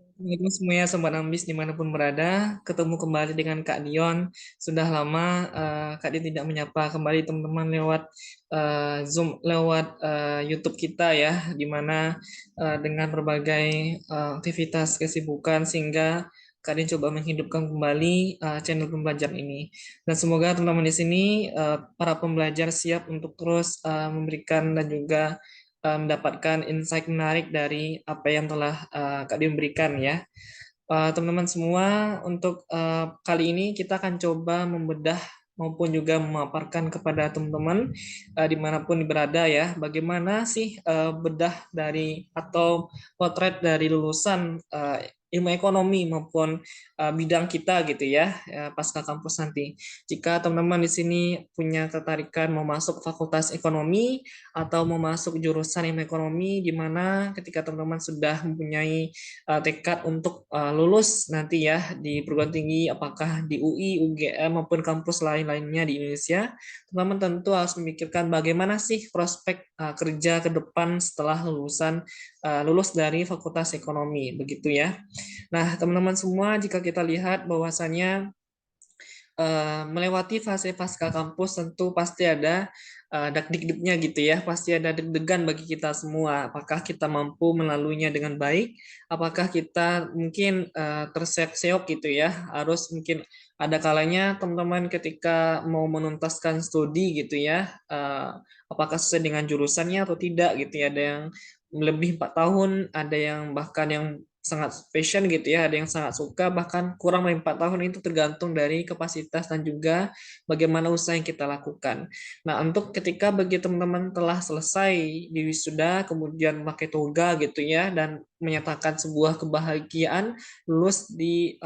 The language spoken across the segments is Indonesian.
Assalamualaikum semuanya, Sobat Ambis dimanapun berada. Ketemu kembali dengan Kak Dion. Sudah lama Kak Dion tidak menyapa kembali teman-teman lewat Zoom, lewat YouTube kita ya, di mana dengan berbagai aktivitas kesibukan sehingga Kak Dion coba menghidupkan kembali channel pembelajaran ini. Dan semoga teman-teman di sini, para pembelajar siap untuk terus memberikan dan juga mendapatkan insight menarik dari apa yang telah Kak Dion berikan ya. Teman-teman semua, untuk kali ini kita akan coba membedah maupun juga memaparkan kepada teman-teman dimanapun berada ya, bagaimana sih bedah dari atau potret dari lulusan ilmu ekonomi maupun bidang kita gitu ya, pasca kampus nanti. Jika teman-teman di sini punya ketertarikan mau masuk fakultas ekonomi atau mau masuk jurusan ilmu ekonomi, di mana ketika teman-teman sudah mempunyai tekad untuk lulus nanti ya di perguruan tinggi, apakah di UI, UGM maupun kampus lain-lainnya di Indonesia, teman-teman tentu harus memikirkan bagaimana sih prospek kerja ke depan setelah lulus dari Fakultas Ekonomi, begitu ya. Nah, teman-teman semua, jika kita lihat bahwasannya melewati fase pasca kampus tentu pasti ada dak-dikduknya gitu ya, pasti ada deg-degan bagi kita semua. Apakah kita mampu melaluinya dengan baik? Apakah kita mungkin terseok-seok gitu ya? Harus mungkin ada kalanya teman-teman ketika mau menuntaskan studi gitu ya, apakah sesuai dengan jurusannya atau tidak gitu ya? Ada yang lebih 4 tahun, ada yang bahkan yang sangat passion gitu ya, ada yang sangat suka, bahkan kurang dari 4 tahun, itu tergantung dari kapasitas dan juga bagaimana usaha yang kita lakukan. Nah, untuk ketika bagi teman-teman telah selesai di wisuda, kemudian pakai toga gitu ya, dan menyatakan sebuah kebahagiaan lulus di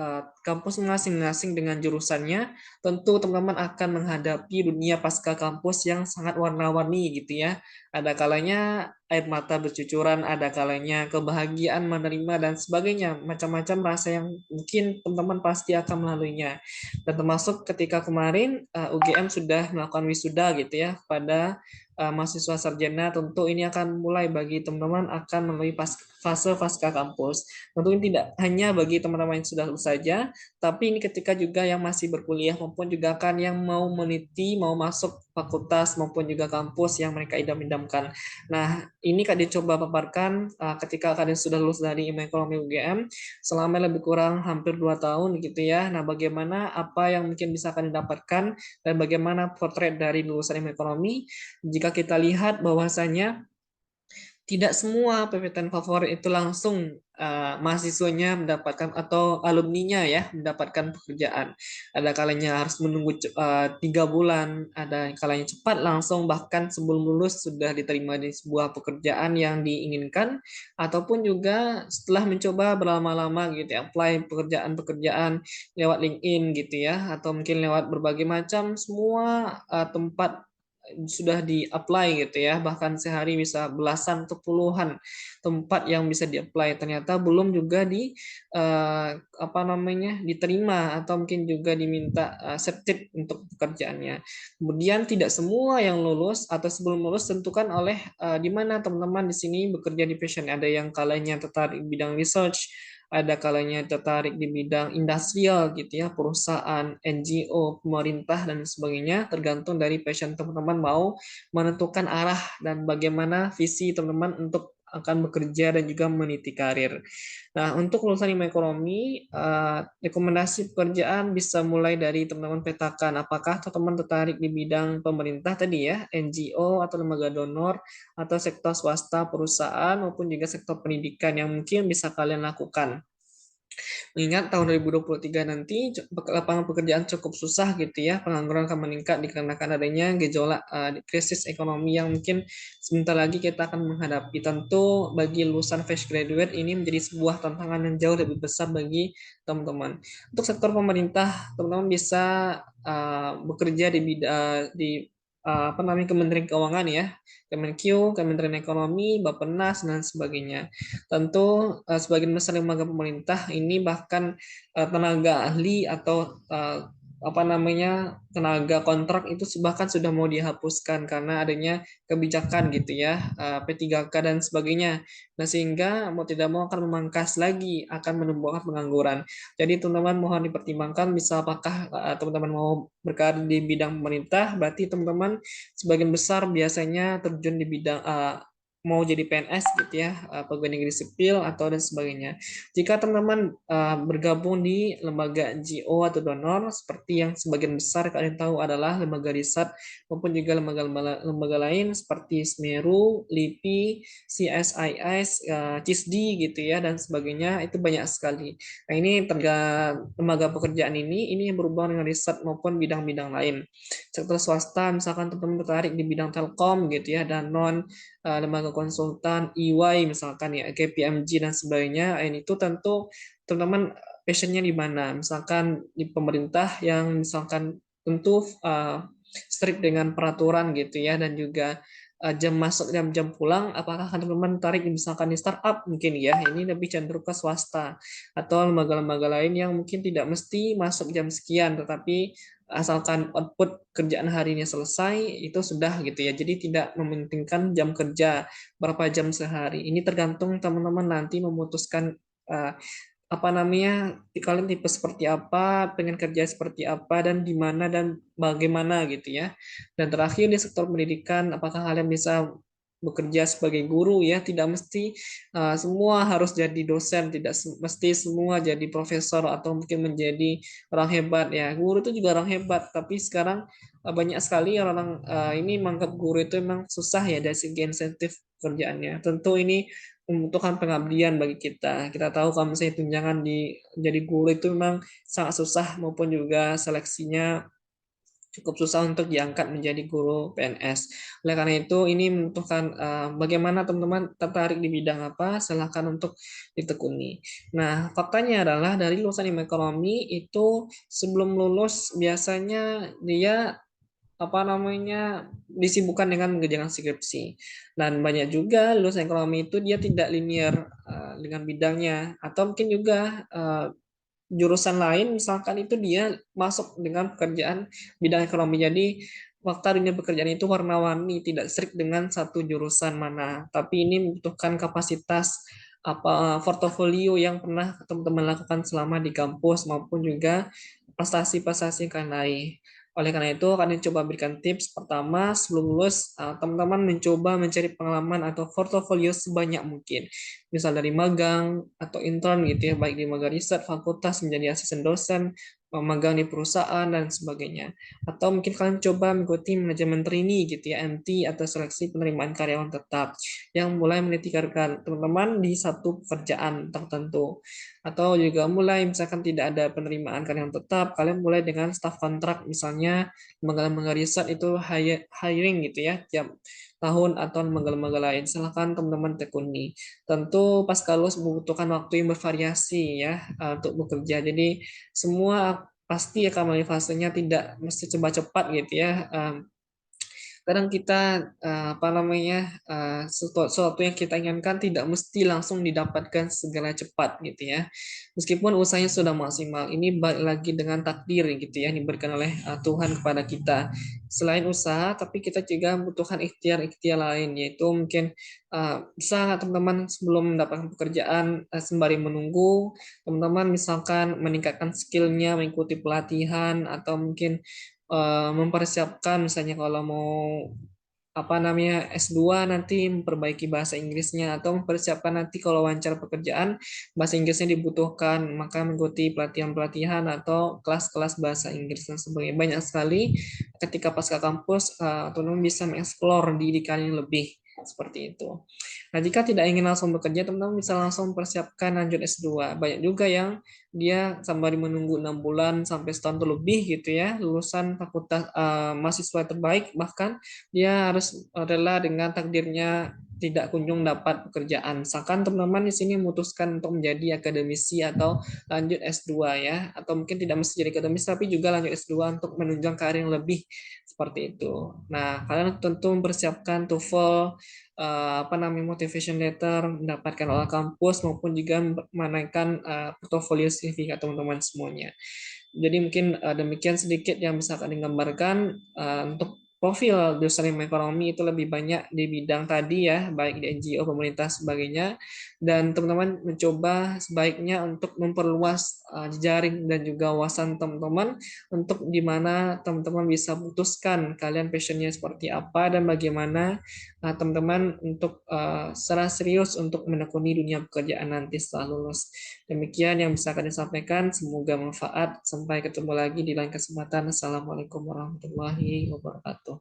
kampus masing-masing dengan jurusannya, tentu teman-teman akan menghadapi dunia pasca kampus yang sangat warna-warni gitu ya. Ada kalanya air mata bercucuran, ada kalanya kebahagiaan menerima dan sebagainya, macam-macam rasa yang mungkin teman-teman pasti akan melaluinya. Dan termasuk ketika kemarin UGM sudah melakukan wisuda gitu ya pada mahasiswa sarjana, tentu ini akan mulai bagi teman-teman akan melalui fase pasca kampus. Tentu ini tidak hanya bagi teman-teman yang sudah lulus saja, tapi ini ketika juga yang masih berkuliah maupun juga kan yang mau meniti, mau masuk fakultas maupun juga kampus yang mereka idam-idamkan. Nah, ini Kak dicoba paparkan ketika kalian sudah lulus dari ilmu ekonomi UGM selama lebih kurang hampir 2 tahun gitu ya. Nah, bagaimana apa yang mungkin bisa kalian dapatkan dan bagaimana potret dari lulusan ilmu ekonomi jika kita lihat bahwasanya tidak semua PPTN favorit itu langsung mahasiswanya mendapatkan atau alumninya ya mendapatkan pekerjaan. Ada kalanya harus menunggu 3 bulan, ada kalanya cepat langsung bahkan sebelum lulus sudah diterima di sebuah pekerjaan yang diinginkan, ataupun juga setelah mencoba berlama-lama gitu ya, apply pekerjaan-pekerjaan lewat LinkedIn gitu ya, atau mungkin lewat berbagai macam semua tempat sudah di-apply gitu ya, bahkan sehari bisa belasan atau puluhan tempat yang bisa di-apply, ternyata belum juga apa namanya diterima atau mungkin juga diminta accepted untuk pekerjaannya. Kemudian tidak semua yang lulus atau sebelum lulus tentukan oleh di mana teman-teman di sini bekerja di passion. Ada yang kalanya tertarik di bidang research, ada kalanya tertarik di bidang industrial gitu ya, perusahaan, NGO, pemerintah dan sebagainya, tergantung dari passion teman-teman mau menentukan arah dan bagaimana visi teman-teman untuk akan bekerja dan juga meniti karir. Nah, untuk lulusan ilmu ekonomi, rekomendasi pekerjaan bisa mulai dari teman-teman petakan apakah teman-teman tertarik di bidang pemerintah tadi ya, NGO atau lembaga donor, atau sektor swasta, perusahaan, maupun juga sektor pendidikan yang mungkin bisa kalian lakukan. Mengingat tahun 2023 nanti lapangan pekerjaan cukup susah gitu ya, pengangguran akan meningkat dikarenakan adanya gejolak krisis ekonomi yang mungkin sebentar lagi kita akan menghadapi. Tentu bagi lulusan fresh graduate ini menjadi sebuah tantangan yang jauh lebih besar bagi teman-teman. Untuk sektor pemerintah, teman-teman bisa bekerja di bidang apa namanya Kementerian Keuangan ya, Kemenkeu, Kementerian Ekonomi, Bappenas dan sebagainya. Tentu sebagian besar lembaga pemerintah ini bahkan tenaga ahli atau apa namanya tenaga kontrak itu bahkan sudah mau dihapuskan karena adanya kebijakan gitu ya, P3K dan sebagainya. Nah, sehingga mau tidak mau akan memangkas lagi, akan menumbuhkan pengangguran. Jadi teman-teman mohon dipertimbangkan bisa apakah teman-teman mau berkarir di bidang pemerintah, berarti teman-teman sebagian besar biasanya terjun di bidang mau jadi PNS gitu ya, pegawai negeri sipil atau dan sebagainya. Jika teman-teman bergabung di lembaga NGO atau donor, seperti yang sebagian besar kalian tahu adalah lembaga riset maupun juga lembaga lain seperti Semeru, LIPI, CSIS, CISD gitu ya dan sebagainya, itu banyak sekali. Nah, ini lembaga pekerjaan ini yang berhubungan dengan riset maupun bidang-bidang lain. Sektor swasta, misalkan teman-teman tertarik di bidang Telkom gitu ya, dan non lembaga konsultan, EY misalkan ya, KPMG dan sebagainya, itu tentu teman-teman passionnya di mana. Misalkan di pemerintah yang misalkan tentu strict dengan peraturan gitu ya, dan juga jam masuk dan jam pulang, apakah teman-teman tarik misalkan di startup mungkin ya, ini lebih cenderung ke swasta atau lembaga-lembaga lain yang mungkin tidak mesti masuk jam sekian, tetapi asalkan output kerjaan harinya selesai itu sudah gitu ya. Jadi tidak mementingkan jam kerja berapa jam sehari. Ini tergantung teman-teman nanti memutuskan uh, apa namanya kalian tipe seperti apa, pengen kerja seperti apa dan di mana dan bagaimana gitu ya. Dan terakhir di sektor pendidikan, apakah kalian bisa bekerja sebagai guru ya, tidak mesti semua harus jadi dosen, tidak mesti semua jadi profesor atau mungkin menjadi orang hebat ya. Guru itu juga orang hebat, tapi sekarang banyak sekali orang ini menganggap guru itu memang susah ya dari segi insentif kerjaannya. Tentu ini membutuhkan pengabdian bagi kita. Kita tahu kalau misalnya tunjangan di jadi guru itu memang sangat susah maupun juga seleksinya cukup susah untuk diangkat menjadi guru PNS. Oleh karena itu, ini membutuhkan bagaimana teman-teman tertarik di bidang apa, silahkan untuk ditekuni. Nah, faktanya adalah dari lulusan ilmu ekonomi itu sebelum lulus biasanya dia apa namanya disibukkan dengan mengerjakan skripsi, dan banyak juga lulusan ekonomi itu dia tidak linear dengan bidangnya, atau mungkin juga jurusan lain misalkan itu dia masuk dengan pekerjaan bidang ekonomi. Jadi fakta dunia pekerjaan itu warna-warni, tidak strict dengan satu jurusan mana, tapi ini membutuhkan kapasitas apa portofolio yang pernah teman-teman lakukan selama di kampus maupun juga prestasi-prestasi yang kalian raih. Oleh karena itu, kalian coba berikan tips pertama sebelum lulus, teman-teman mencoba mencari pengalaman atau portofolio sebanyak mungkin. Misal dari magang atau intern gitu ya, baik di magang riset, fakultas, menjadi asisten dosen, magang di perusahaan, dan sebagainya. Atau mungkin kalian coba mengikuti manajemen trainee gitu ya, MT atau seleksi penerimaan karyawan tetap, yang mulai meniti karir teman-teman di satu pekerjaan tertentu. Atau juga mulai misalkan tidak ada penerimaan karyawan tetap, kalian mulai dengan staff kontrak, misalnya lembaga-lembaga riset itu hiring gitu ya tiap tahun atau lembaga-lembaga lain. Silahkan teman-teman tekuni. Tentu pas lulus membutuhkan waktu yang bervariasi ya untuk bekerja. Jadi semua pasti akan melalui fasenya, tidak mesti cepat-cepat gitu ya. Kadang kita apa namanya sesuatu yang kita inginkan tidak mesti langsung didapatkan segala cepat gitu ya, meskipun usahanya sudah maksimal. Ini balik lagi dengan takdir gitu ya, yang diberikan oleh Tuhan kepada kita. Selain usaha, tapi kita juga membutuhkan ikhtiar-ikhtiar lain, yaitu mungkin bisa nggak teman-teman sebelum mendapatkan pekerjaan sembari menunggu, teman-teman misalkan meningkatkan skillnya, mengikuti pelatihan, atau mungkin mempersiapkan misalnya kalau mau apa namanya S2 nanti memperbaiki bahasa Inggrisnya, atau mempersiapkan nanti kalau wawancara pekerjaan bahasa Inggrisnya dibutuhkan, maka mengikuti pelatihan-pelatihan atau kelas-kelas bahasa Inggris dan sebagainya. Banyak sekali ketika pasca kampus teman-teman bisa mengeksplor diri kalian lebih seperti itu. Nah, jika tidak ingin langsung bekerja, teman-teman bisa langsung mempersiapkan lanjut S2. Banyak juga yang dia sembari menunggu 6 bulan sampai setahun lebih gitu ya, lulusan fakultas mahasiswa terbaik, bahkan dia harus rela dengan takdirnya tidak kunjung dapat pekerjaan. Misalkan teman-teman di sini memutuskan untuk menjadi akademisi atau lanjut S2 ya, atau mungkin tidak mesti jadi akademisi tapi juga lanjut S2 untuk menunjang karir yang lebih seperti itu. Nah, kalian tentu mempersiapkan TOEFL, motivation letter, mendapatkan oleh kampus maupun juga menaikkan portofolio CV teman-teman semuanya. Jadi mungkin demikian sedikit yang bisa kami gambarkan untuk profil dosen ilmu ekonomi itu lebih banyak di bidang tadi ya, baik di NGO, pemerintah, sebagainya. Dan teman-teman mencoba sebaiknya untuk memperluas jejaring dan juga wawasan teman-teman untuk di mana teman-teman bisa putuskan kalian passionnya seperti apa dan bagaimana teman-teman untuk secara serius untuk menekuni dunia pekerjaan nanti setelah lulus. Demikian yang bisa kami sampaikan. Semoga manfaat. Sampai ketemu lagi di lain kesempatan. Assalamualaikum warahmatullahi wabarakatuh.